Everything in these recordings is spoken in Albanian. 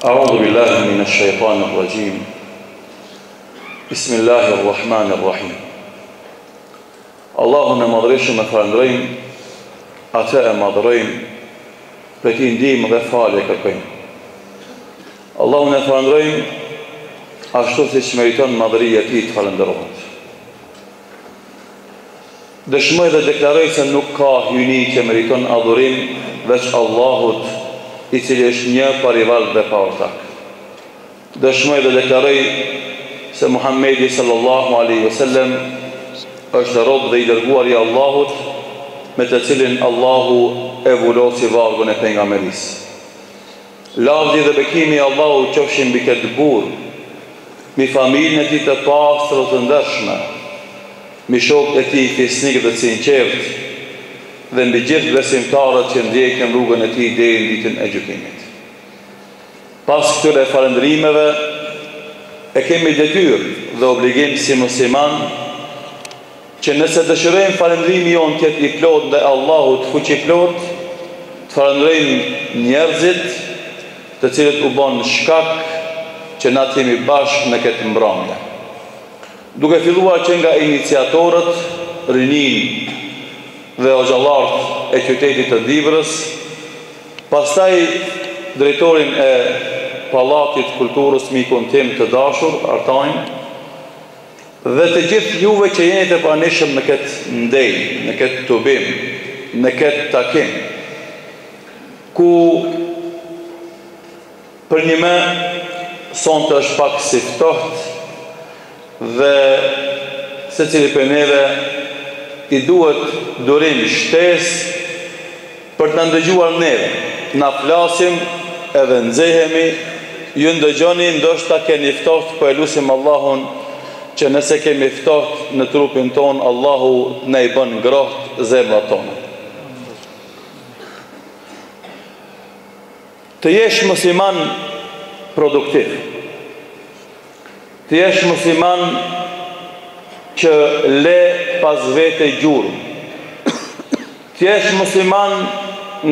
أعوذ بالله من الشيطان الرجيم بسم الله الرحمن الرحيم Allahun e madhëreshëm e falënderojmë, atë e madhërojmë, për ti ndihmë dhe falje kërkojmë. Allahun e falënderojmë ashtu siç meriton madhëria e tij të falënderohet. Dëshmoj dhe deklaroj se nuk ka hyjni që meriton adhurim veç Allahut, i cili është një parival dhe pa ortak. Dëshmoj dhe deklaroj se Muhammedi sallallahu alaihi wasallam është rob dhe i dërguar i Allahut, me të cilin Allahu e vulosi vargun e pejgamberisë. Lavdi dhe bekimi i Allahut qofshin mbi këtë burr, mbi familjen e tij të pastër të ndershme, mbi shokët e tij fisnik dhe të sinqert, dhe mbi gjithë besimtarët që ndjekin rrugën e tij deri në ditën e gjykimit. Pas këtyre falëndrimeve, e kemi detyrë dhe obligim si musliman që nëse dëshirojmë falëndrimi jonë të jetë i plot dhe Allahut fuqi plot, të falënderojmë njerëzit të cilët u bën shkak që na të jemi bashkë në këtë mbrëmje. Duke filluar që nga iniciatorët, rinin dhe hoxhallarët e qytetit të Divrës, pastaj drejtorin e Pallatit Kulturës, mikun tim të dashur, Artajin, dhe të gjithë juve që jeni të pranishëm në këtë ndej, në këtë tubim, në këtë takim, ku për një me sonte është pak si ftohtë dhe secili për neve i duhet durim shtesë për të ndëgjuar neve. Na flasim edhe nxehemi, ju ndëgjoni, ndoshta keni ftohtë, po e lutim Allahun që nëse kemi ftohtë në trupin ton, Allahu ne i bën ngrohtë zemrat tona. Të jesh musliman produktiv, të jesh musliman që le pas vete gjurmë, të jesh musliman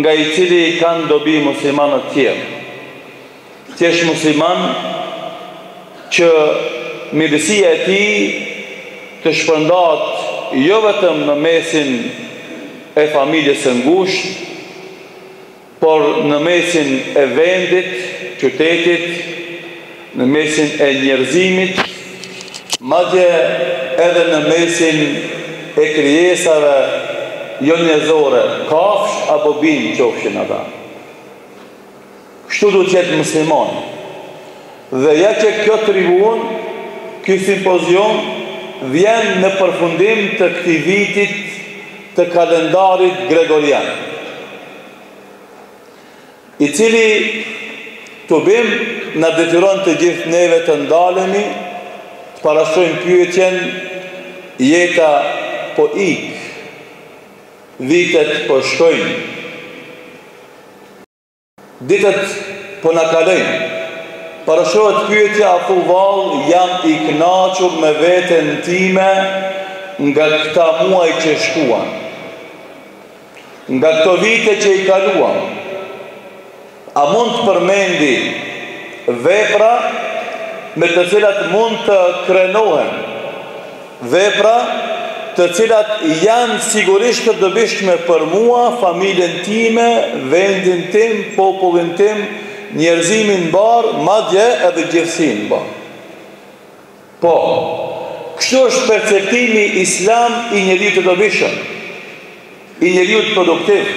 nga i cili kanë dobi muslimanët tjerë, të jesh musliman që mirësia e tij të shpërndahet jo vetëm në mesin e familjes së ngushtë, por në mesin e vendit, qytetit, në mesin e njerëzimit, madje edhe në mesin e krijesave jo njerëzore, kafsh apo bimë qofshin ata. Kështu duhet të jetë musliman. Dhe ja që kjo tribun, ky simpozion vjen në përfundim të këtij vitit të kalendarit gregorian, i cili tubim na detyron të gjithë neve të ndalemi, të parashtrojmë pyetjen: jeta po ik, vitet po shkojnë, ditët po na kalojnë. Parashohet pyetja, a thu vallë, jam i kënaqur me veten time nga këta muaj që shkuan, nga këto vite që i kaluam? A mund të përmendi vepra me të cilat mund të krenohen, vepra të cilat janë sigurisht të dobishme për mua, familjen time, vendin tim, popullin tim, njerëzimin mbar, madje edhe gjithësinë mbar? Po, kështu është perceptimi islam i njeriut të dobishëm, i njeriut produktiv.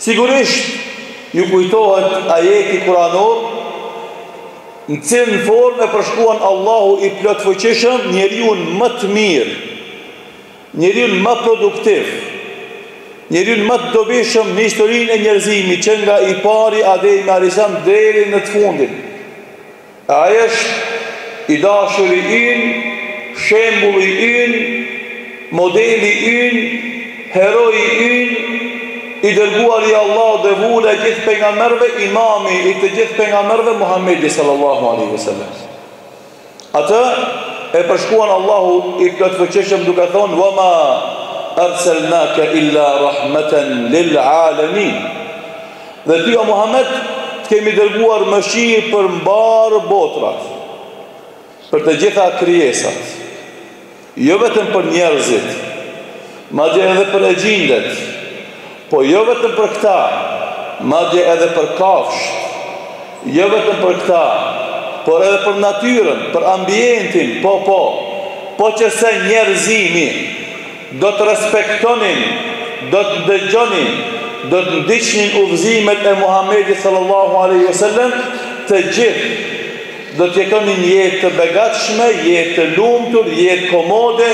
Sigurisht ju kujtohet ajeti kuranor në cilën formë e përshkruan Allahu i plotfuqishëm njeriun më të mirë, njeriun më produktiv, njeriun më të dobishëm në historinë e njerëzimit, që nga i pari Ademi alayhis deri në të fundit. Ai është i dashuri ynë, shembulli ynë, modeli ynë, heroi ynë, i dërguar i Allah dhe vula gjithë pejgamberëve, imami i të gjithë pejgamberëve, Muhammedi sallallahu alaihi wasallam. Atë e përshkruan Allahu i plotfuqishëm duke thonë: "Wa ma arsalnaka illa rahmatan lil alamin." Dhe ty o Muhammed të kemi dërguar mëshirë për mbarë botrat, për të gjitha krijesat, jo vetëm për njerëzit, madje edhe për e gjindet, po jo vetëm për këta, madje edhe për kafsht, jo vetëm për këta, por edhe për natyren, për ambientin, po që se njerëzimi do të respektonin, do të dëgjonin, do të ndiqnin udhëzimet e Muhamedit sallallahu alaihi wasallam, të gjithë do të jetonin jetë të begatshme, jetë të lumtur, jetë komode,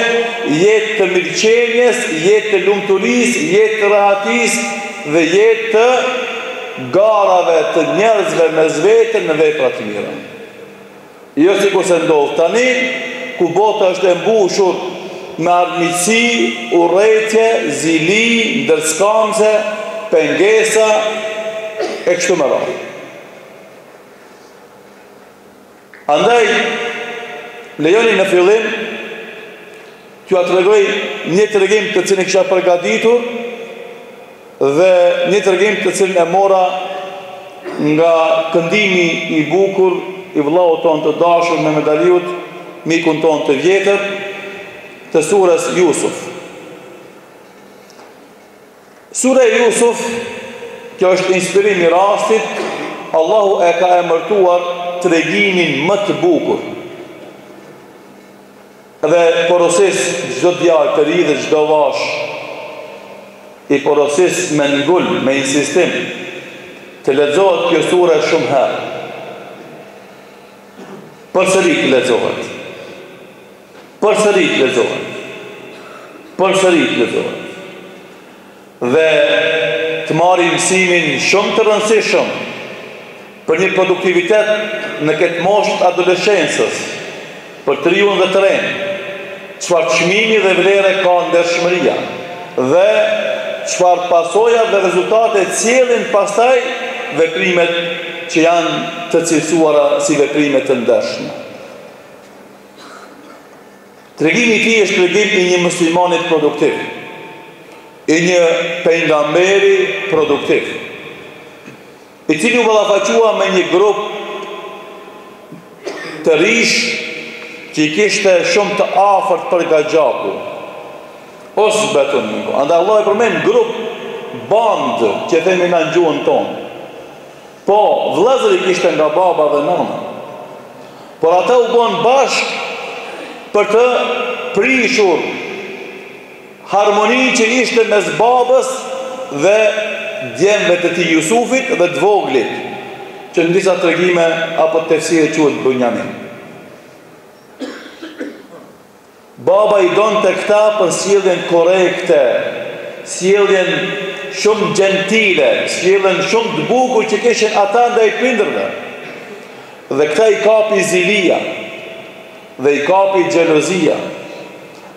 jetë të mirëqenies, jetë të lumturisë, jetë të rahatisë dhe jetë të garave të njerëzve mes vete në vepra të mira. Jo si ku se ndodh tani, ku bota është e mbushur me armiqësi, urrëtie, zili, ndërskamse, pengesa e kështu me radhë. Andaj, lejoni në fillim t'ju tregoj një tregim të cilin kisha përgatitur dhe një tregim të cilin e mora nga këndimi i bukur i vllaut ton të dashur me Medaliut, mikun ton të vjetër, të surës Jusuf. Sura Jusuf, kjo është inspirim i rastit, Allahu e ka emërtuar tregimin më të bukur. Dhe porosis çdo djalë të ri dhe çdo vash i porosis me ngull, me insistim, të lexohet kjo sure shumë herë. Përsëri të lexohet. Përsëri të lexohet. Përsëri të lexohet. Dhe të marrim mësimin shumë të rëndësishëm për një produktivitet në këtë moshë të adoleshencës, për të riun dhe të ren, çfarë çmimi dhe vlere ka ndershmëria, dhe çfarë pasoja dhe rezultate cilin pastaj veprimet që janë të cilësuara si veprimet të ndershme. Tregimi i tij është tregim i një muslimanit produktiv, i një pejgamberi produktiv, i cili u ballafaqua me një grup të rish që i kishte shumë të afërt për gaxhaku. Osbetun minkum. Andaj Allah e përmend grup, band, që themi në gjuhën tonë. Po, vëllezëri kishte nga baba dhe nana. Por ata u bën bashk për të prishur harmoni që ishte mes babës dhe djemve të tij Jusufit dhe të voglit, që në disa tregime apo tefsire quhet Bunjamin. Baba i donte këta për sjelljen korekte, sjelljen shumë gentile, sjelljen shumë të bukur që kishin ata ndaj prindërve. Dhe këta i kapi zilia, dhe i kapi xhelozia,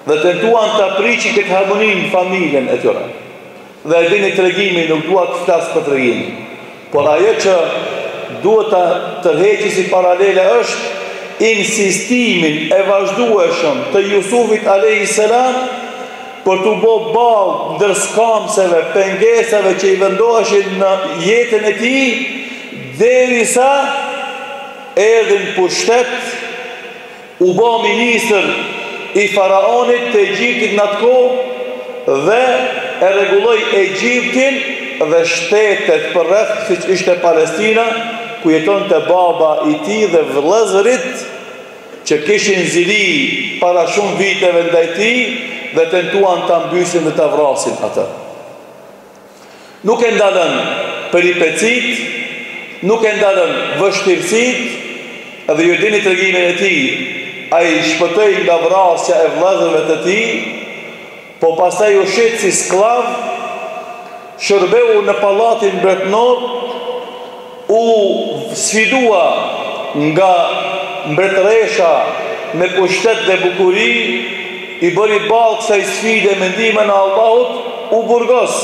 dhe tentuan të apriqin këtë harmoninë në familjen e tyre. Dhe e dini tregimin, nuk dua të flas për tregimin, por ajo që duhet të tërheqi si paralele është insistimin e vazhdueshëm të Jusufit a.s. për të bë ballë ndërskamseve, pengesave që i vendoheshin në jetën e tij, derisa erdhi në pushtet, u bë ministër i faraonit të Egjiptit në atë kohë dhe e rregulloi Egjiptin dhe shtetet përreth, siç ishte Palestina, ku jetonte baba i tij dhe vëllezërit që kishin zili para shumë viteve ndaj tij dhe tentuan ta mbysin dhe ta vrasin atë. Nuk e ndalën peripecit, nuk e ndalën vështirësit, dhe ju dini tregimin e tij, ai shpëtoi nga vrasja e vëllezërve të tij, po pastaj u shit si sklav, shërbeu në pallatin mbretëror, u sfidua nga mbretëresha me pushtet dhe bukuri, i bëri ballë kësaj sfide me ndihmën e Allahut, u burgos.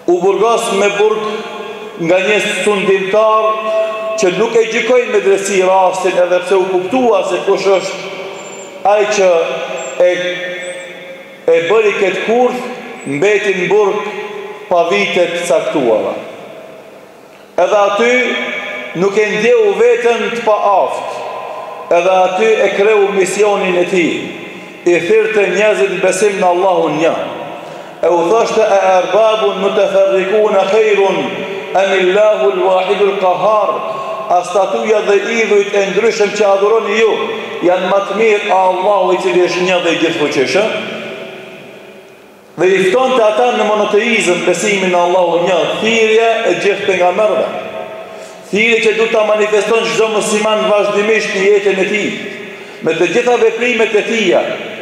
U burgos me burg nga një sundimtar që nuk e gjykoi me drejtësi rastin, edhe pse u kuptua se kush është ai që e bëri këtë kurth, mbeti në burg pa vite të caktuara. edhe aty nuk e ndjehu vetën të pa aftë, edhe aty e kreu misionin e tij, i thirrte njerëzit në besim në Allahun një. E u thoshte e arbabun mutafarriquna khairun am Allahu al-wahid al-qahhar, a statuja dhe idhujt e ndryshëm që adhuroni ju janë më të mirë a Allahu i cili është një dhe i gjithfuqishëm? Dhe i ftonte ata në monoteizëm, besimin në Allahu një, thirrje e gjithë pejgamberëve, thirrje që duhet ta manifeston çdo musliman vazhdimisht në jetën e tij, me të gjitha veprimet e tij,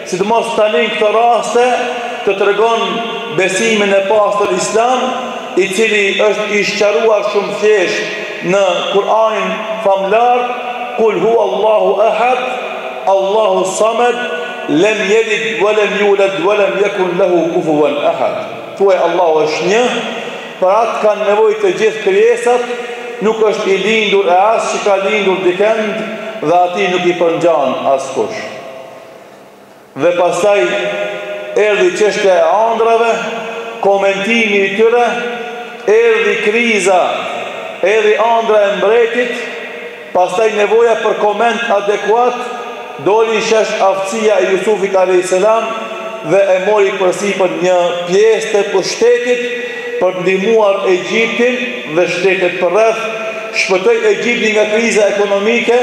sidomos tani në këtë raste të tregon besimin e pastër Islam, i cili është i sqaruar shumë thjesht në Kur'anin famlar, kul huwa Allahu ahad, Allahu samad, lam yalid wa lam yulad wa lam yakun lahu kufuwan ahad. Thuaj Allahu është një, për atë kanë nevojë të gjithë krijesat, nuk është i lindur e as që ka lindur dikend, dhe ati nuk i përngjan askush. Dhe pastaj erdhi çështja e ëndrave, komentimi i tyre, erdhi kriza, erdhi ëndra e mbretit, pastaj nevoja për koment adekuat, doli shesh aftësia e Jusufit a.s. dhe e mori përsipër një pjesë të pushtetit për ndihmuar Egjiptin dhe shtetet përreth, shpëtoi Egjiptin nga kriza ekonomike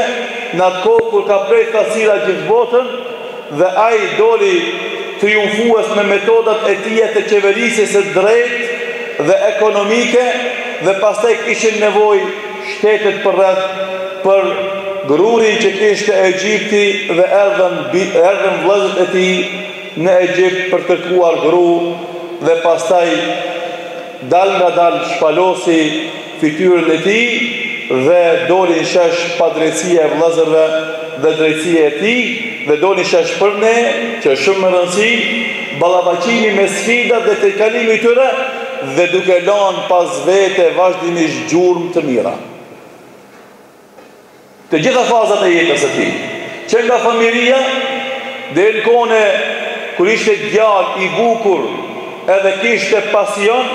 në atë kohë kur ka prerë thasira gjithë botën, dhe ai doli triumfues me metodat e tija të qeverisjes së drejtë dhe ekonomike, dhe pastaj kishin nevojë shtetet përreth për grurin që kishte Egjipti, dhe erdhën vëllezërit e tij në Egjipt për të kërkuar gru, dhe pastaj dal nga dal shpalosi fytyrën e tij dhe doli në shesh padrejtësia e vëllezërve dhe drejtësia e tij, dhe doli në shesh për ne, që është shumë më rëndësi, ballafaqimi me sfidat dhe tejkalimi i tyre, dhe duke lënë pas vete vazhdimisht gjurmë të mira. Të gjitha fazat e jetës së tij, që nga familja deri në kohën kur ishte djalë i bukur, edhe kishte pasion,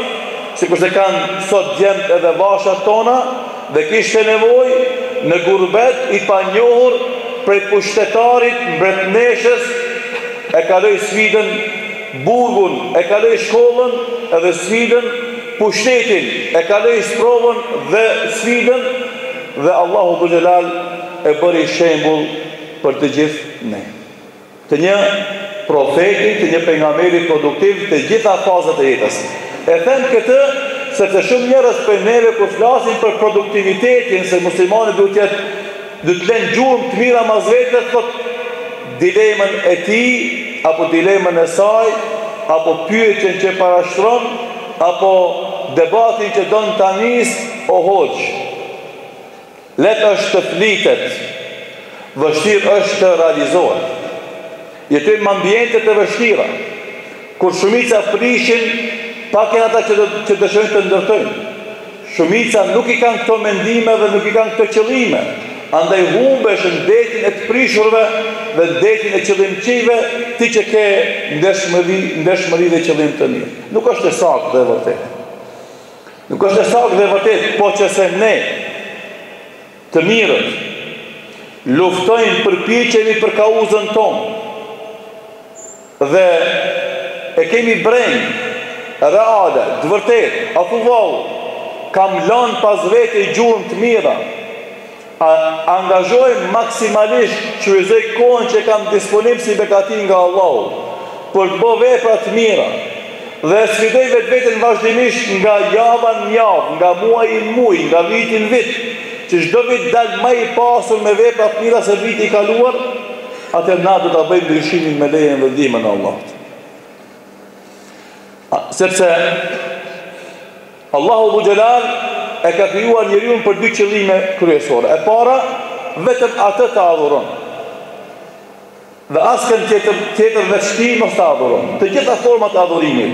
sikur se kanë sot djemt edhe vashat tona, dhe kishte nevojë në gurbet i panjohur prej pushtetarit mbretneshës, e kaloi sfidën burgun, e kaloi shkollën edhe sfidën, pushtetin e kaloi sprovën dhe sfidën, dhe Allahu Dhu Xhelal e bëri shembull për të gjithë ne. Të një profeti, të një pejgamberi produktiv të gjitha fazat e jetës. E them këtë sepse shumë njerëz për neve kur flasin për produktivitetin, se muslimani duhet të lënë gjurmë të mira mas vetes, thot dilemën e tij apo dilemën e saj, apo pyetjen që parashtron, apo debatin që don ta nis, o hoxh. Let është të flitet, vështirë është të realizohet. Jetojmë në ambiente të vështira, kur shumica prishin, pak e ata që dëshojnë të ndërtojnë. Shumica nuk i kanë këto mendime dhe nuk i kanë këto qëllime, andaj humbeshën detin e të prishurve dhe detin e qëllimqive, ti që ke ndeshmëri dhe qëllim të mirë. Nuk është e saktë dhe vërtet. Nuk është e saktë dhe vërtet, po që se ne të mirët luftojnë, përpiqemi për kauzën tonë, dhe e kemi breng, reale, të vërtet, afullou, kam lanë pas vete i gjurëm të mira, angazhojmë maksimalisht që vëzëj kohën që kam disponim si bekatin nga Allahu, për të bo vepra të mira, dhe sfidoj vetë vetën vazhdimisht nga java në javë, nga muaj në muaj, nga vitin vit, që çdo vit dalë më i pasur me vepra të mira se viti i kaluar, atër na do të bëjmë ndryshimin me lejen dhe ndihmën e Allahut. Sepse Allahu Dhu Xhelal e ka krijuar njeriun për dy qëllime kryesore. E para, vetëm atë të adhuron, dhe askën tjetër veçti mos të adhuron. Të gjitha format e adhurimit,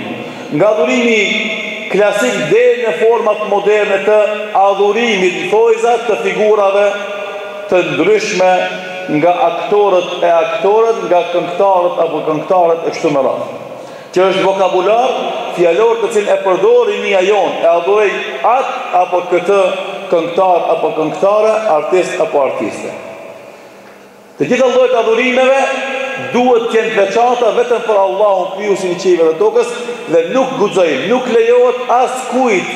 nga adhurimi klasik dhe në format moderne të adhurimit, fojzat të figurave të ndryshme, nga aktorët e aktorët, nga këngëtarët apo këngëtarët e kështu me radhë, që është vokabular fjalor të cilën e përdori një jon, e adhuroj atë apo këtë këngëtar apo këngëtare, artist apo artiste. Të gjitha llojet adhurimeve duhet të jenë veçanta vetëm për Allahun, krijuesin e qiellit dhe tokës, dhe nuk guxojmë, nuk lejohet askujt,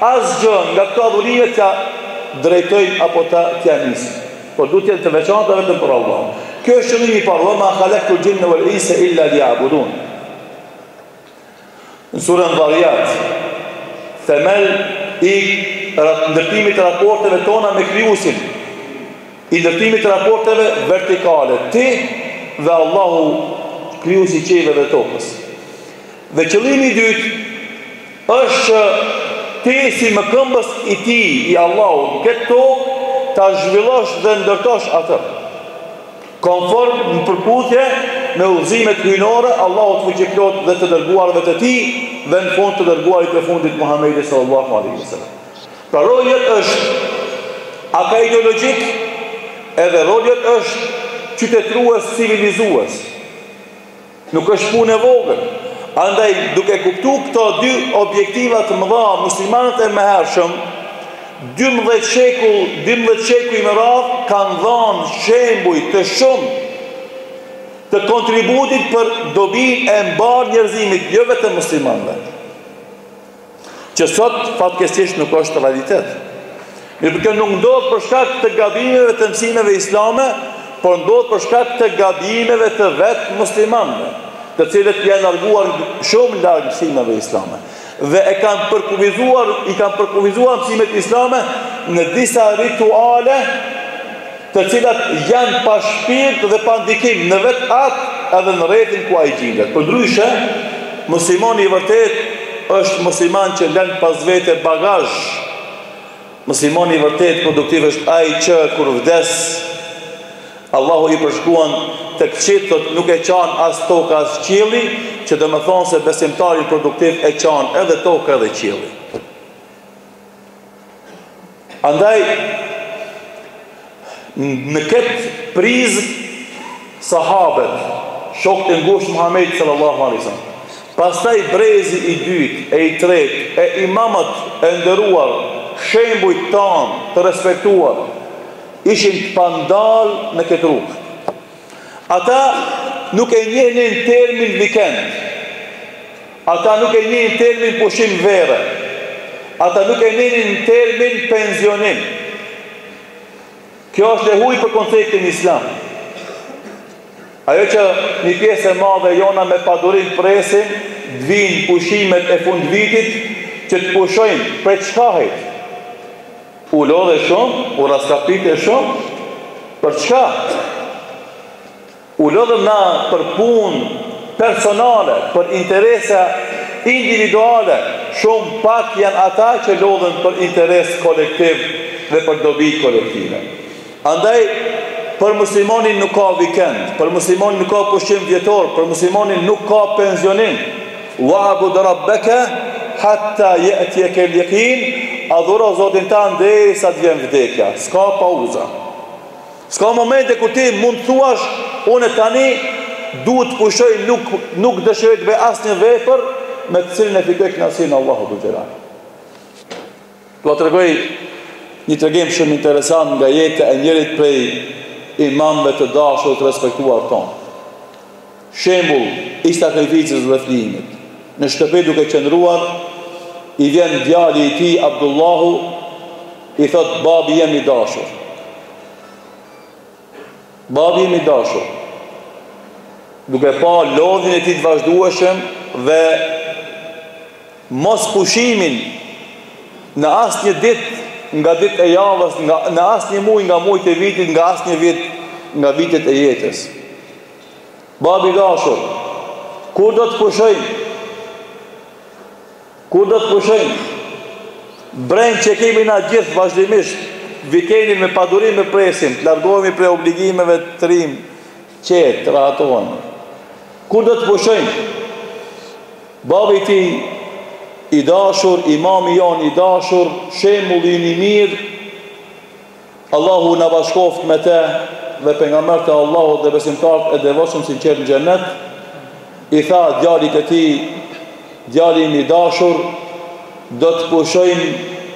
asgjë nga këto adhurime që drejtojmë apo t'ja nisim. Por duhet të jenë të veçanta vetëm për Allahun. Kjo është qëllimi i parë, ma khalaqtul jinna wal insa illa liya'budun. Në surën Dhariyat, themel i ndërtimit të raporteve tona me krijuesin, i ndërtimit të raporteve vertikale, ti dhe Allahu, krijuesi i qiellit dhe tokës. Dhe qëllimi i dytë është ti si mëkëmbës i tij, i Allahut, këtë tokë ta zhvillosh dhe ndërtosh atë. Konform në përputhje me udhëzimet hyjnore, Allahu të fuqiplot dhe të dërguarve të tij, dhe në fund të dërguarit të fundit Muhamedi sallallahu alaihi wasallam. Pra roljet është aka ideologjik, edhe roljet është qytetrues, civilizues. Nuk është punë e vogël. Andaj, duke kuptu këto dy objektivat të mëdha, muslimanët e mëhershëm, 12 shekuj me radhë kanë dhënë shembuj të shumë të kontributit për dobin e mbar njerëzimit, jo vetëm muslimanëve. Që sot fatkeqësisht nuk është realitet. Mirë, kjo nuk ndodh për shkak të gabimeve të mësimeve islame, por ndodh për shkak të gabimeve të vetë muslimanëve, të cilët janë larguar shumë larg mësimeve islame. Dhe i kanë përkuvizuar mësimet islame në disa rituale të cilat janë pa shpirt dhe pa ndikim në vetë atë edhe në rrethin ku ai gjendet. Përndryshe, muslimani i vërtet është musliman që lën pas vete bagazh. Muslimani i vërtet produktiv është ai që kur vdes, Allahu i përshkruan të këqitët nuk e qanë as toka as qielli, që dhe më thonë se besimtari produktiv e qanë edhe toka edhe qielli. Andaj, në këtë prizë sahabet, shokët e ngushtë Muhamedi sallallahu alaihi wasallam, pastaj brezi i dytë, e i tretë, e imamët e nderuar, shembujt tanë të respektuar, ishin të pandal në këtë rrugë. Ata nuk e njehnin termin vikend. Ata nuk e njehnin termin pushim vere. Ata nuk e njehnin termin pensionim. Kjo është e huaj për konceptin islam. Ajo që një pjesë e madhe jona me padurim presin, dvin pushimet e fund vitit, që të pushojnë për çkahit. U lodhe shumë, u raskapite shumë, për çka? U lodhëm na për punë personale, për interese individuale, shumë pak janë ata që lodhen për interes kolektiv dhe për dobi kolektive. Andaj, për muslimonin nuk ka vikend, për muslimonin nuk ka pushim vjetor, për muslimonin nuk ka pensionim. Wa'bud rabbaka hatta ya'tiyaka al-yaqin, adhuro Zotin tanë deri sa të vjen vdekja. S'ka pauza. S'ka momente ku ti mund të thuash, unë tani duhet të pushoj, nuk dëshiroj të bëj asnjë vepër me të cilën e fitoj kënaqësinë Allahu dhul xhelal. Do t'rregoj një tregim shumë interesant nga jeta e njërit prej imamëve të dashur të respektuar tonë. Shembull i sakrificës dhe flijimit. Në shtëpi duke qëndruar, i vjen djali i tij Abdullahu, i thot babi jam i dashur. Babi jam i dashur. Duke pa lodhin e tij të vazhdueshëm dhe mos pushimin në asnjë ditë nga ditë e javës, në asnjë muaj nga muajt e vitit, nga asnjë vit nga vitet e jetës. Babi i dashur, kur do të pushojmë? Kur do të pushojmë? Brend që kemi na gjithë vazhdimisht, vikenin me padurim me presim, të largohemi prej obligimeve të trim, qetë, të rahatohemi. Kur do të pushojmë? Babi ti i dashur, imami jon i dashur, shembulli i mirë, Allahu na bashkoft me te dhe pejgambert e Allahut dhe besimtarët e devotshëm sinqert në xhenet. I tha djalit të tij, djali im i dashur, do të pushojmë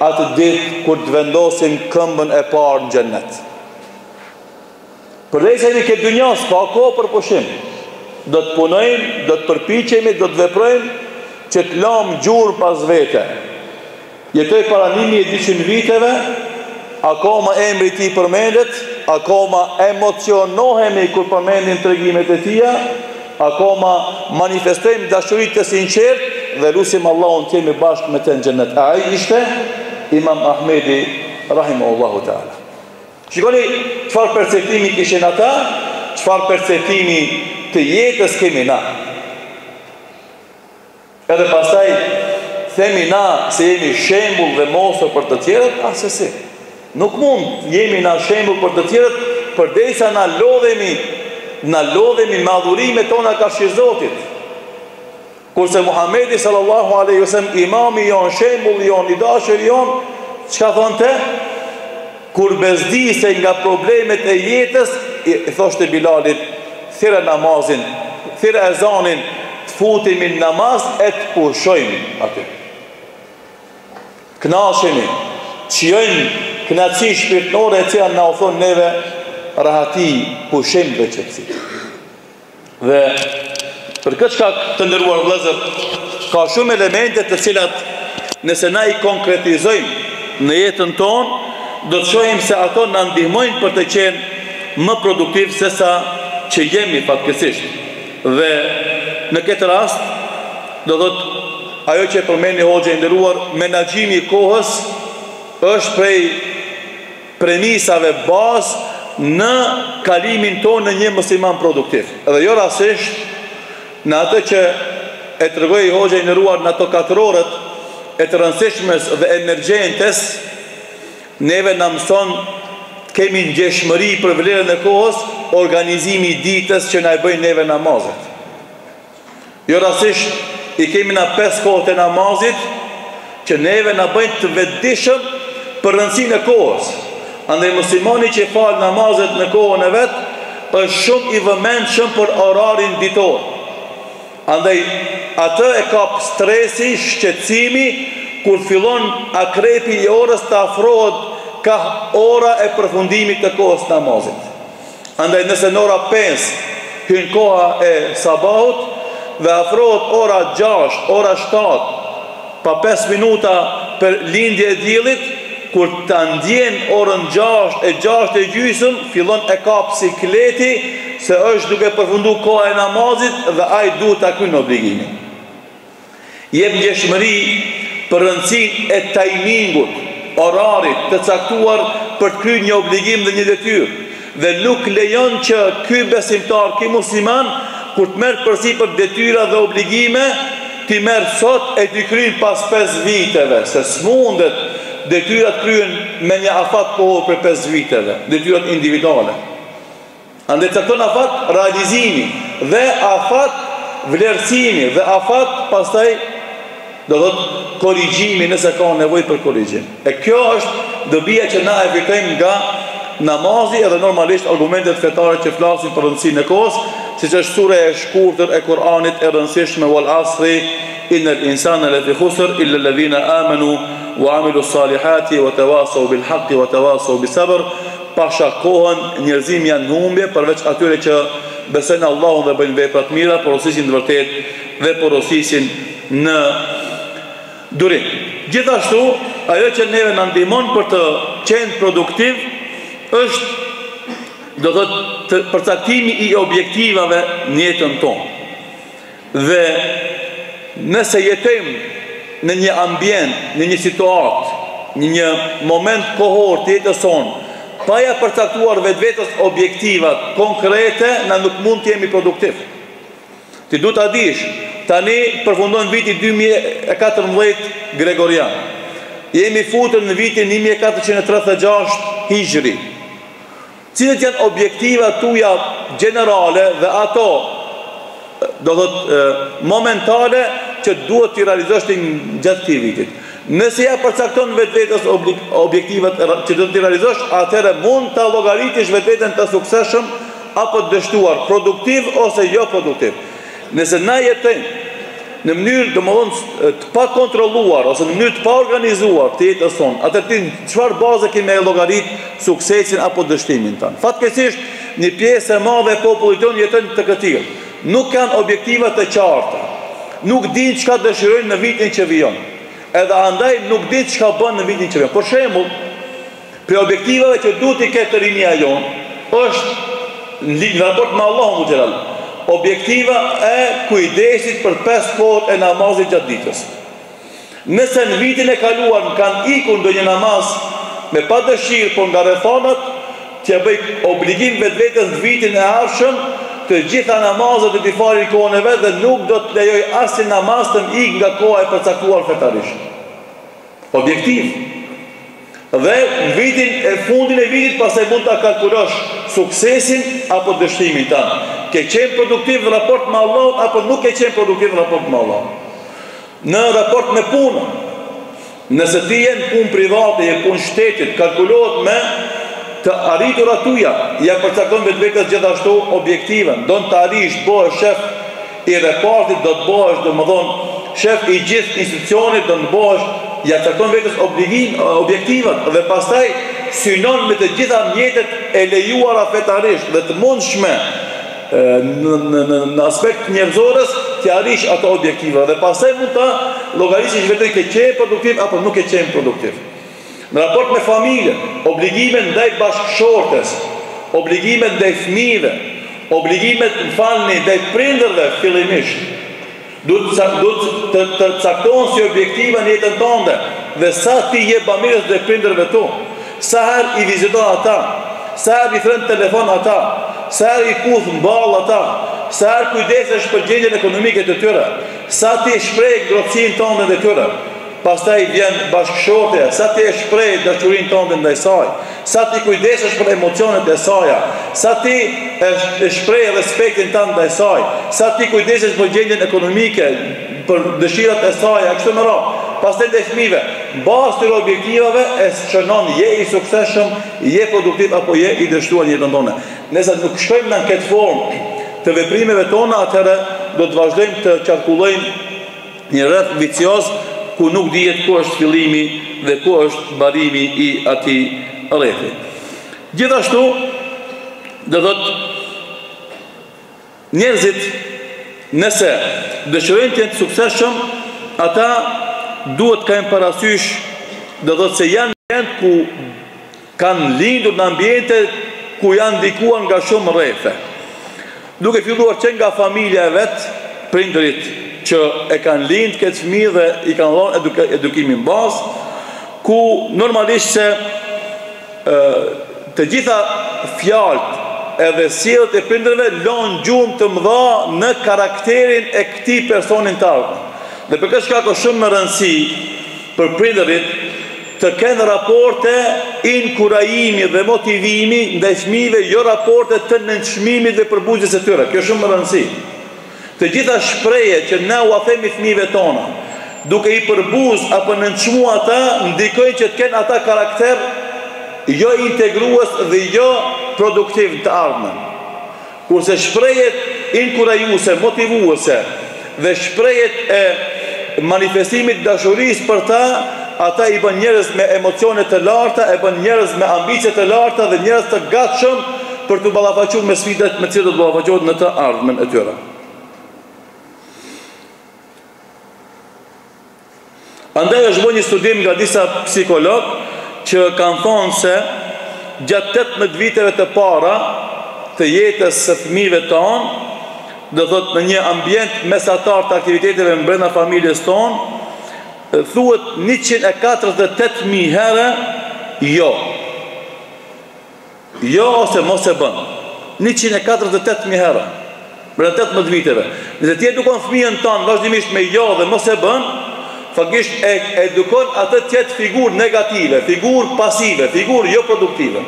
atë ditë kur të vendosim këmbën e parë në xhennet. Përderisa jemi këtë dunjas, ka kohë për pushim. Do të punojmë, do të përpiqemi, do të veprojmë që të lamë gjurë pas vete. Jetoj para 1200 viteve, akoma emri ti përmendet, akoma emocionohemi kur përmendin tregimet e tia, akoma manifestojmë dashurit të sinqert dhe lusim Allahun të jemi bashkë me të në xhennet. Ai ishte Imam Ahmedi rahimahullahu ta'ala. Shikoni çfarë perceptimi kishin ata, çfarë perceptimi të jetës kemi na. Edhe pastaj themi na se jemi shembull dhe mosër për të tjerët, asesi. Nuk mund jemi na shembull për të tjerët përderisa na lodhemi me adhurimet tona karshi Zotit. Kurse Muhamedi sallallahu alaihi wasallam, imami jon, shembulli jon, i dashur jon, çka thonte? Kur bezdiste nga problemet e jetës, i thoshte Bilalit, thirrë namazin, thirrë ezanin, të futemi në namaz e të pushojmë aty. Kënaqemi, çojmë kënaqësi shpirtërore e cila na ofron neve rahati, pushim dhe qetësi. Dhe për këtë shkak të nderuar vëllezër, ka shumë elemente të cilat nëse na i konkretizojmë në jetën tonë, do të shohim se ato na ndihmojnë për të qenë më produktiv se sa që jemi fatkeqësisht. Dhe në këtë rast, do thotë ajo që përmeni hoxha i nderuar, menaxhimi i kohës është prej premisave bazë në kalimin tonë në një musliman produktiv. Edhe jo rastisht në atë që e tregoi hoxha i nderuar në ato 4 orët e të rëndësishmes dhe emergjentes, neve në mëson kemi ngjeshmëri për vlerën e kohës, organizimi i ditës që na e bëjnë neve namazet. Jo rastisht i kemi na 5 kohët e namazit që neve na bëjnë të vetëdijshëm për rëndësinë e kohës. Andaj muslimani që fal namazet në kohën e vet është shumë i vëmendshëm për orarin ditor. Andaj atë e kap stresi, shqetësimi kur fillon akrepi i orës të afrohet ka ora e përfundimit të kohës namazit. Andaj nëse në ora 5 hyn koha e sabahut dhe afrohet ora 6, ora 7, pa 5 minuta për lindje e diellit, kur të ndjen orën 6 e 6 e gjysëm, fillon e kap sikleti se është duke përfundu koha e namazit dhe ai duhet ta kryejë obligimin. Jep ngjeshmëri për rëndësinë e timingut, orarit të caktuar për të kryer një obligim dhe një detyrë, dhe nuk lejon që ky besimtar, ky musliman, kur të merr përsipër detyra dhe obligime, ti merr sot e ti kryen pas 5 viteve, se s'mundet detyrat kryen me një afat kohë për 5 viteve, detyrat individuale. Andaj cakton afat realizimi dhe afat vlerësimi dhe afat pastaj do thotë korrigjimi nëse ka nevojë për korrigjim. E kjo është dobia që na e fitojmë nga namazi edhe normalisht argumentet fetare që flasin për rëndësinë e kohës, siç është sura e shkurtër e Kur'anit e rëndësishme wal asri innal insana lafi khusr illa alladhina amanu wa amilu salihati wa tawasaw bil haqqi wa tawasaw bis sabr. Pasha kohën njerëzimi janë në humbje përveç atyre që besojnë Allahun dhe bëjnë vepra të mira, porosisin të vërtet dhe porosisin në durim. Gjithashtu, ajo që neve na ndihmon për të qenë produktiv është do thotë përcaktimi i objektivave në jetën tonë. Dhe nëse jetojmë në një ambient, në një situatë, në një moment kohor të jetës sonë, pa ja përcaktuar vetvetes objektivat konkrete, na nuk mund të jemi produktiv. Ti duhet ta dish, tani përfundon viti 2014 gregorian. Jemi futur në vitin 1436 hijri. Cilat janë objektivat tuaja generale dhe ato do thotë momentale që duhet të realizosh gjatë këtij vitit. Nëse ja përcakton vetvetes objektivat që do të realizosh, atëherë mund ta llogaritish vetveten të suksesshëm apo të dështuar, produktiv ose jo produktiv. Nëse na jetojmë në mënyrë domethënë të pa kontrolluar ose në mënyrë të pa organizuar të jetës tonë, atëherë çfarë baze kemi me llogarit suksesin apo dështimin tonë. Fatkeqësisht, një pjesë e madhe e popullit tonë jeton të këtij. Nuk kanë objektiva të qarta. Nuk dinë çka dëshirojnë në vitin që vjen. Edhe andaj nuk dinë çka bën në vitin që vjen. Për shembull, për objektivave që duhet i ketë rinia jonë, është në raport me Allahun xhelal. Objektiva e kujdesit për 5 kohët e namazit gjatë ditës. Nëse në vitin e kaluar më kanë ikur ndonjë namaz me pa dëshirë, por nga rrethonat, t'ia bëj obligim vetvetes në vitin e ardhshëm të gjitha namazet e t'i falë në kohën e vet dhe nuk do të lejoj asnjë namaz të më ikë nga koha e përcaktuar fetarisht. Objektiv. Dhe në vitin e fundin e vitit pastaj mund ta kalkulosh suksesin apo dështimin tënd. Ke qenë produktiv në raport me Allah apo nuk ke qenë produktiv në raport me Allah. Në raport me punën, nëse ti jenë punë private, je punë shtetit, kalkulohet me të arriturat tuja, ja përcakton vetvetes gjithashtu objektiven. Do të arrish, bëhesh shef i repartit, do të bëhesh domethënë shef i gjithë institucionit, do të bëhesh, ja cakton vetes objektivat dhe pastaj synon me të gjitha mjetet e lejuara fetarisht dhe të mundshme në aspekt njerëzorës të arrish ato objektiva dhe pastaj mund ta llogarisësh vetë ke qenë produktiv apo nuk ke qenë produktiv. Në raport me familjen, obligimet ndaj bashkëshortes, obligimet ndaj fëmijëve, obligimet ndaj prindërve fillimisht. Duhet të caktohen si objektiva në jetën tënde dhe sa ti je bamirës dhe prindërve tu, sa herë i viziton ata, sa herë i thën telefon ata, sa herë i kuth mball ata, sa herë kujdesesh për gjendjen ekonomike të tyre, sa ti shpreh ngrohtësinë tënde ndaj tyre. Pastaj vjen bashkëshortja, sa ti e shpreh dashurinë tënde ndaj saj, sa ti kujdesesh për emocionet e saj, sa ti e shpreh respektin tënd ndaj saj, sa ti kujdesesh për gjendjen ekonomike, për dëshirat e saj, kështu me radhë. Pastaj ndaj fëmijëve, bazë të objektivave e shënon je i suksesshëm, je produktiv apo je i dështuar në jetën tonë. Nëse nuk shkojmë në këtë formë të veprimeve tona, atëherë do të vazhdojmë të qarkullojmë një rreth vicioz ku nuk dihet ku është fillimi dhe ku është mbarimi i atij rrethi. Gjithashtu, do thotë njerëzit nëse dëshirojnë të jenë të suksesshëm, ata duhet të kenë parasysh, do thotë se janë vend ku kanë lindur në ambiente ku janë ndikuar nga shumë rrethe. Duke filluar që nga familja e vet, prindërit që e kanë lindë këtë fëmijë dhe i kanë dhënë edukimin bazë, ku normalisht se të gjitha fjalët edhe sjelljet e prindërve lënë gjumë të mëdha në karakterin e këtij personin të ardhmë. Dhe për këtë shkak është shumë më rëndësi për prindërit të kenë raporte inkurajimi dhe motivimi ndaj fëmijëve, jo raporte të nënçmimit dhe përbuzjes së tyre. Kjo është shumë më rëndësi. Të gjitha shprehje që ne u themi fëmijëve tona, duke i përbuz apo nënçmuar ata, ndikojnë që të kenë ata karakter jo integrues dhe jo produktiv të ardhmen. Kurse shprehjet inkurajuese, motivuese dhe shprehjet e manifestimit dashurisë për ta, ata i bën njerëz me emocione të larta, e bën njerëz me ambicie të larta dhe njerëz të gatshëm për të ballafaqur me sfidat me të cilat do të ballafaqohet në të ardhmen e tyre. Andaj është bërë një studim nga disa psikologë që kanë thonë se gjatë 18 viteve të para të jetës së fëmijëve tonë, do thotë në një ambient mesatar të aktiviteteve brenda familjes tonë, thuhet 148.000 herë jo. Jo ose mos e bën. 148.000 herë brenda 18 viteve. Nëse ti edukon fëmijën tonë vazhdimisht me jo dhe mos e bën, fakisht e edukon atë të jetë figurë negative, figurë pasive, figurë jo produktive.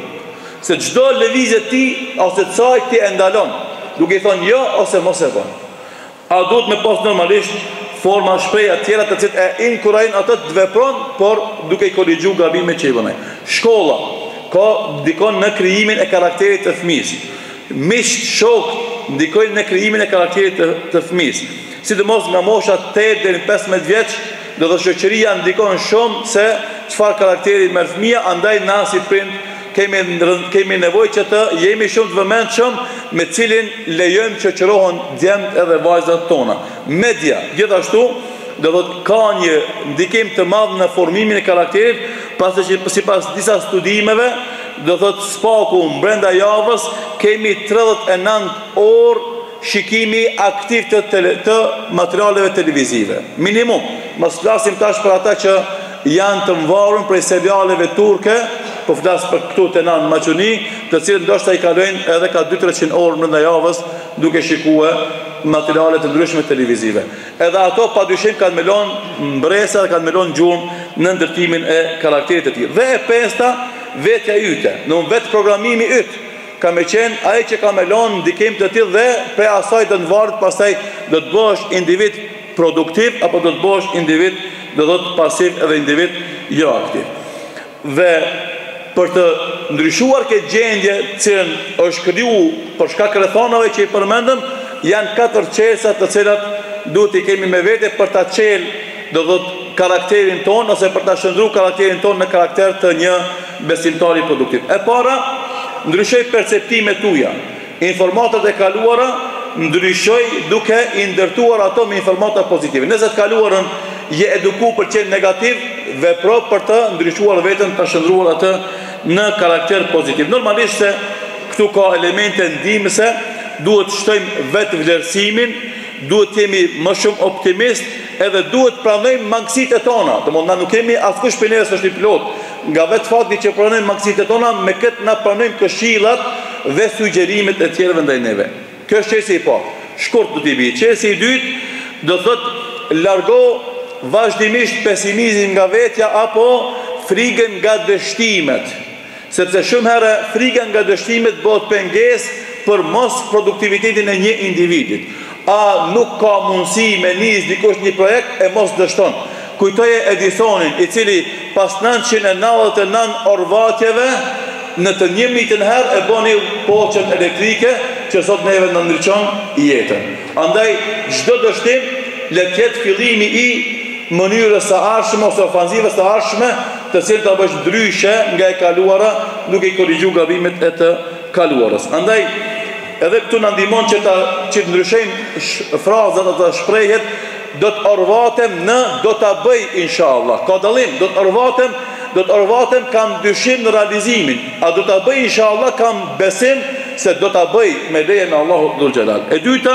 Se çdo lëvizje ti ose të saj ti e ndalon, duke i thonë jo ose mos e bën. A duhet me pas normalisht forma shprehje të tjera të cilat e inkurajojnë atë të vepron, por duke i korrigjuar gabimet që i bën ai. Shkolla ka dikon në krijimin e karakterit të fëmijës. Miq, shok, ndikojnë në krijimin e karakterit të fëmis. Sidomos nga mosha 8 deri në 15 vjeç, do të shoqëria ndikon shumë se çfarë karakteri merr fëmia, andaj na si prind kemi nevojë që të jemi shumë të vëmendshëm me cilin lejojmë që qërohen djemt edhe vajzat tona. Media, gjithashtu, do të ka një ndikim të madh në formimin e karakterit, pasi që sipas disa studimeve, do thot spaku brenda javës kemi 39 orë shikimi aktiv të materialeve televizive. Minimum, mos flasim tash për ata që janë të mvarur prej serialeve turke, po flas për këtu të nanë Maquni, të cilët ndoshta i kalojnë edhe ka 200-300 orë brenda javës duke shikuar materiale të ndryshme televizive. Edhe ato padyshim kanë melon mbresa, kanë melon gjurmë në ndërtimin e karakterit të tij. Dhe e pesta, vetja yte, në vetë programimi yt, ka me qenë ai që ka melon ndikim të tillë dhe prej asaj do të varet pastaj do të bëhesh individ produktiv apo do të bëhesh individ do të thotë pasiv edhe individ jo aktiv. Dhe për të ndryshuar këtë gjendje që është kriju për shkak rrethonave që i përmendëm, janë 4 çelësa të cilat duhet i kemi me vete për ta çelë do të thotë karakterin ton ose për ta shndruar karakterin ton në karakter të një besimtari produktiv. E para, ndryshoj perceptimet tuaja. Informatat e kaluara ndryshoj duke i ndërtuar ato me informata pozitive. Nëse të kaluarën je eduku për qenë negativ, vepro për të ndryshuar veten, të shndruar atë në karakter pozitiv. Normalisht se këtu ka elemente ndihmëse, duhet shtojmë vetë vlerësimin, duhet jemi më shumë optimist, edhe duhet pranojmë mangësitë tona. Domthonë na nuk kemi askush për neve s'është i plot. Nga vetë fakti që pranojmë mangësitë tona, me këtë na pranojmë këshillat dhe sugjerimet e tjerëve ndaj neve. Kjo është çështja e parë. Shkurt do t'i bëj. Çështja e dytë do thotë largo vazhdimisht pesimizmin nga vetja apo frikën nga dështimet. Sepse shumë herë frika nga dështimet bëhet pengesë për mos produktivitetin e një individit. A nuk ka mundësi me nis dikush një projekt e mos dështon. Kujtoje Edisonin, i cili pas 999 orvatjeve në të 1000 herë e boni poçën elektrike që sot neve në ndryqon jetën. Andaj, çdo dështim le të jetë fillimi i mënyrës së ardhshme ose ofanzivës së ardhshme, të cilën ta bësh ndryshe nga e kaluara, duke i korrigjuar gabimet e të kaluarës. Andaj, edhe këtu na ndihmon që të ndryshojmë frazat ato shprehjet, do të orvatem në do ta bëj inshallah. Ka dallim, do të orvatem kam dyshim në realizimin. A do ta bëj inshallah kam besim se do ta bëj me lejen e Allahut dhul xhelal. E dyta,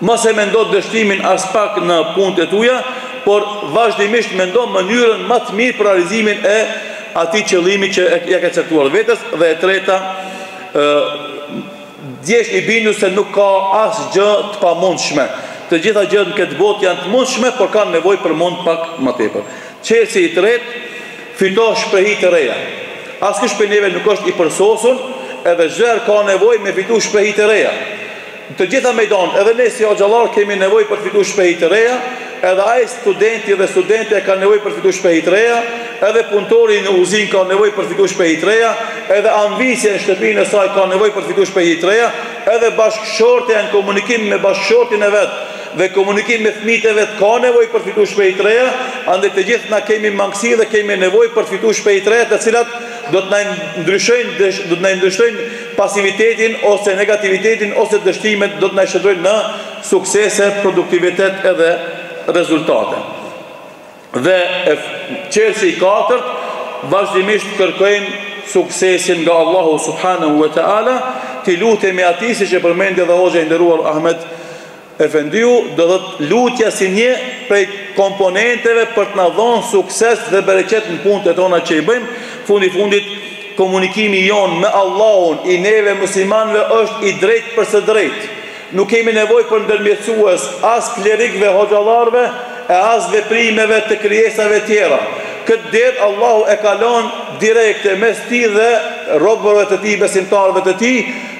mos e mendo dështimin as pak në punët e tuaja, por vazhdimisht mendo mënyrën më të mirë për realizimin e atij qëllimi që ja ke caktuar vetes. Dhe e treta, djesh i bindur se nuk ka asgjë të pamundshme. Të gjitha gjërat në këtë botë janë të mundshme, por kanë nevojë për mund pak më tepër. Çelësi i tretë, fito shprehi të reja. Askush prej neve nuk është i përsosur, edhe çdo herë ka nevojë me fitu shprehi të reja. Të gjitha mejdanet, edhe ne si xhallar kemi nevojë për fitu shprehi të reja, edhe ai studenti dhe studentja kanë nevojë për fitu shprehi të reja, edhe punëtori në uzinë ka nevojë për fitu shprehi të reja, edhe anvisja në shtëpinë e saj ka nevojë për fitu shprehi të reja, edhe bashkëshortja në komunikim me bashkëshortin e vet dhe komunikim me fëmijët e vet ka nevojë për fitu shprehi të reja, andaj të gjithë na kemi mangësi dhe kemi nevojë për fitu shprehi të reja, të cilat do të na ndryshojnë pasivitetin ose negativitetin ose dështimet, do të na shëndrojnë në suksese, produktivitet edhe rezultate. Dhe çelësi i katërt, vazhdimisht kërkojmë suksesin nga Allahu subhanahu wa taala, ti lutemi atij siç e përmendi edhe hoxha i nderuar Ahmed Efendiu, do të lutja si një prej komponenteve për të na dhënë sukses dhe bereqet në punët tona që i bëjmë. Fundit komunikimi jon me Allahun i neve muslimanëve është i drejtë për së drejtë. Nuk kemi nevojë për ndërmjetësues as klerikëve, hoxhallarëve e as veprimeve të krijesave tjera. Këtë derë Allahu e kalon direkte mes ti dhe robërve të ti, besimtarëve të ti,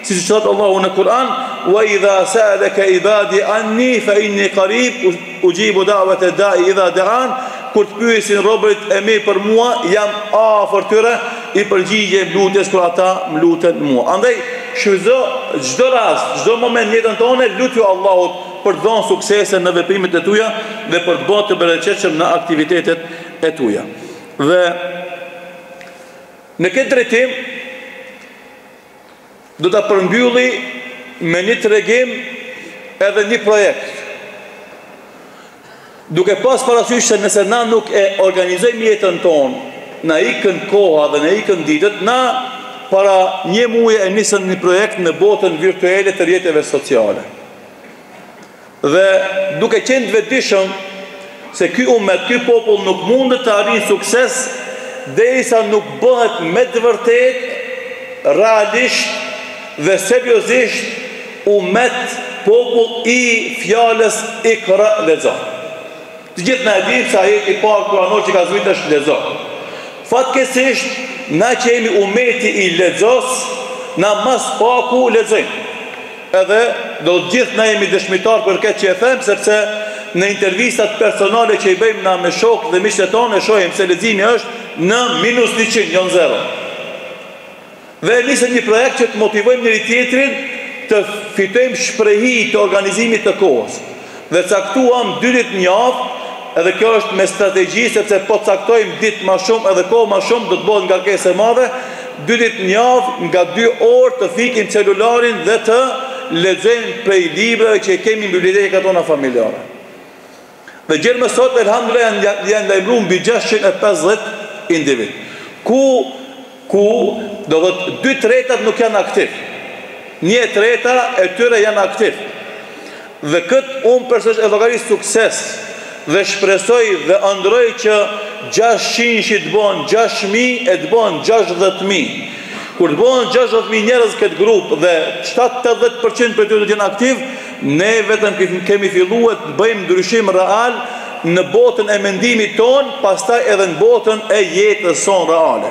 si që thotë Allahu në Kur'an, wa idha sa'alaka ibadi anni fa inni qarib ujibu da'wat ad-da'i idha da'an, kur të pyesin robërit e mi për mua, jam afër tyre, i përgjigjem lutjes kur ata më luten mua. Andaj shfrytëzo çdo rast, çdo moment në jetën tonë, lutju Allahut për të dhënë suksese në veprimet e tuaja dhe për të bërë të bereqetshëm në aktivitetet e tuaja. Dhe në këtë drejtim do ta përmbylli me një tregim edhe një projekt. Duke pas parasysh se nëse na nuk e organizojmë jetën tonë, na ikën koha dhe na ikën ditët, na para një muaji e nisën një projekt në botën virtuale të rrjeteve sociale. Dhe duke qenë të vetëdijshëm se ky ummet, ky popull nuk mundet të arrijë sukses derisa nuk bëhet me të vërtetë, realisht dhe seriozisht ummet, popull i fjalës ikra lezo. Të gjithë na e dimë se ajeti i parë kuranor që ka zbritur është lezo. Fatkeqësisht, na që jemi ummeti i lexos, na mas paku lexojmë. Edhe do të gjithë na jemi dëshmitar për këtë që e them, sepse në intervistat personale që i bëjmë na me shokë dhe miqtë tonë, e shohim se leximi është në -100, jo në 0. Dhe nisëm një projekt që të motivojmë njëri tjetrin të fitojmë shprehi të organizimit të kohës. Dhe caktuam 2 ditë në javë, edhe kjo është me strategji, sepse po caktojmë ditë më shumë edhe kohë më shumë, do të bëhet ngarkesë e madhe. 2 ditë në javë, nga 2 orë të fikim celularin dhe të lexojmë prej librave që kemi në bibliotekat tona familjare. Dhe gjerë më sot, elhamdulillah, janë lajmëruar mbi 650 individ. Ku do të 2/3 nuk janë aktiv. 1/3 e tyre janë aktiv. Dhe këtë unë personalisht e llogaris sukses dhe shpresoj dhe ëndroj që 600 të bëhen 6.000 e të bëhen 60.000. Kur të bëhen 60.000 njerëz këtë grup dhe 70% për tyre të jenë aktiv, ne vetëm kemi filluar të bëjmë ndryshim real në botën e mendimit ton, pastaj edhe në botën e jetës son reale.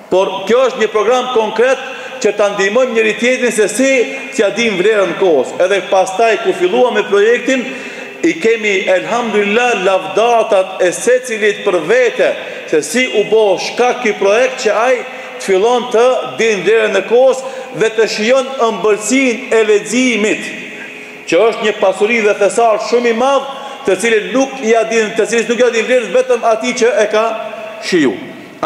Por kjo është një program konkret që ta ndihmojmë njëri tjetrin se si t'ia dim vlerën e kohës. Edhe pastaj ku filluam me projektin, i kemi elhamdulillah lavdatat e secilit për vete, se si u bë shkak ky projekt që ai të fillon të dinë vlerën e kohës dhe të shijon ëmbëlsinë e leximit, që është një pasuri dhe thesar shumë i madh, të cilin nuk ja din vlerën vetëm atij që e ka shiju.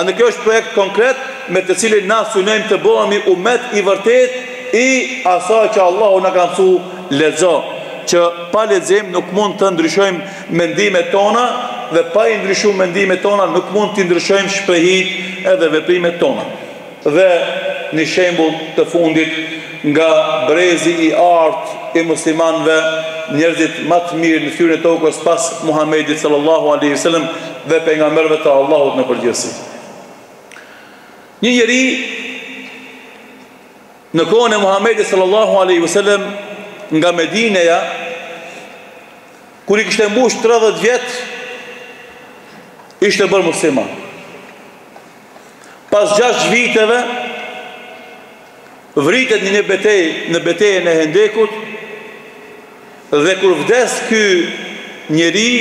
Andë kjo është projekt konkret me të cilin na synojmë të bëhemi ummet i vërtet i asaj që Allahu na ka mësuar lexo, që pa lexim nuk mund të ndryshojmë mendimet tona dhe pa i ndryshuar mendimet tona nuk mund të ndryshojmë shprehit edhe veprimet tona. Dhe një shembull të fundit nga brezi i artë i muslimanëve, njerëzit më të mirë në fytyrën e tokës pas Muhamedit sallallahu alaihi wasallam dhe pejgamberëve të Allahut në përgjithësi. Një njeri në kohën e Muhamedit sallallahu alaihi wasallam nga Medineja, kur i kishte mbush 30 vjet, ishte bërë musliman. Pas 6 viteve vritet në betejën e Hendekut, dhe kur vdes ky njeri,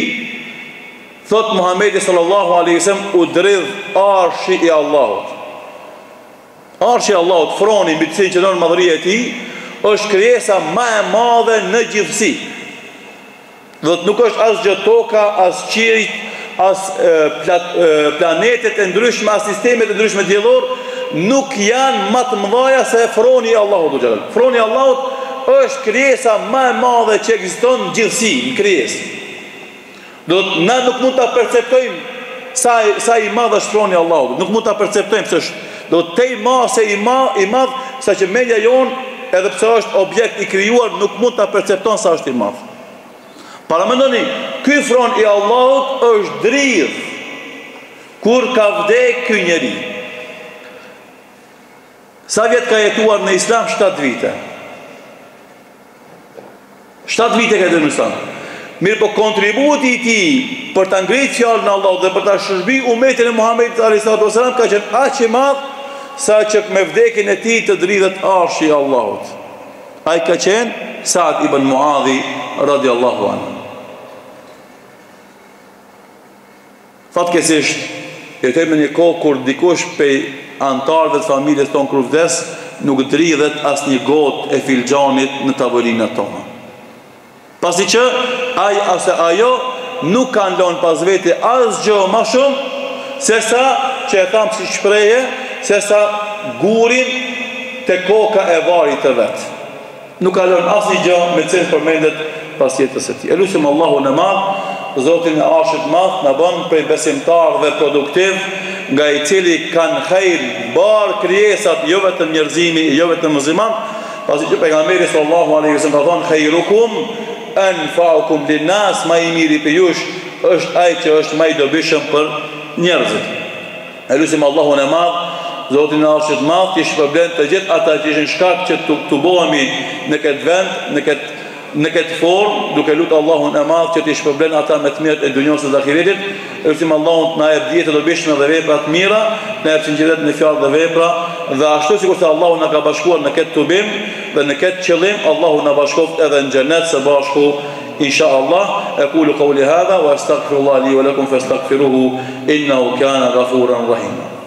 thot Muhamedi sallallahu alaihi wasallam, u dridh arshi i Allahut. Arshi i Allahut, froni mbi të cilin qëndron madhëria e tij, është krijesa më e madhe në gjithësi. Do të nuk është as gjë toka, as qiejt, as planetet e ndryshme, as sistemet e ndryshme diellor, nuk janë më të mëdha se froni i Allahut. Froni i Allahut është krijesa më e madhe që ekziston në gjithësi, në krijesë. Na nuk mund ta perceptojmë sa i madh është froni i Allahut. Nuk mund ta perceptojmë se është tej i madh sa që mendja jonë, edhe pse është objekt i krijuar, nuk mund ta percepton sa është i madh. Para mendoni, ky fron i Allahut është dridh kur ka vdek ky njeri. Sa vjet ka jetuar në Islam? 7 vite. 7 vite ka jetuar në Islam. Mirë, po kontributi i tij për ta ngritur fjalën e Allahut dhe për ta shërbyer ummetin e Muhamedit alayhi salatu wasalam ka qenë aq i madh sa që me vdekjen e tij të dridhet arshi i Allahut. Ai ka qenë Saad ibn Muadhi radiallahu anhu. Fatkeqësisht, jetojmë në një kohë kur dikush prej antarëve të familjes tonë kur vdes, nuk dridhet as një gotë e filxhanit në tavolinat tona. Pasi që ajo nuk kanë lënë pas veti asgjë më shumë se sa që e thamë si shpreje, se sa gurin të koka e varit të vetë. Nuk ka lënë asnjë gjë me cilën përmendet pas jetës së tij. Elusim Allahun e Madh, Zotin e Arshit Madh, na bën prej besimtarëve produktiv, nga i cili kanë hajër bar krijesat, jo vetëm njerëzimi, jo vetëm musliman, pasi që pejgamberi sallallahu alaihi wasallam ka thënë khairukum anfa'ukum linnas, më i miri për jush është ai që është më i dobishëm për njerëzit. Elusim Allahun e Madh, Zotin e Arshit Madh, që shpërblen të gjithë ata që ishin shkak që të bëhemi në këtë vend, në këtë formë, duke lutur Allahun e Madh që të shpërblen ata me të mirët e dunjos së ahiretit. Elusim Allahun na jep dije të dobishme dhe vepra të mira, na jep sinqeritet në fjalë dhe vepra, dhe ashtu sikur se Allahu na ka bashkuar në këtë tubim dhe në këtë qëllim, Allahu na bashkoft edhe në xhenet së bashku inshallah. Aqulu qawli hadha wa astaghfirullaha li wa lakum fastaghfiruhu innahu kana ghafuran rahima.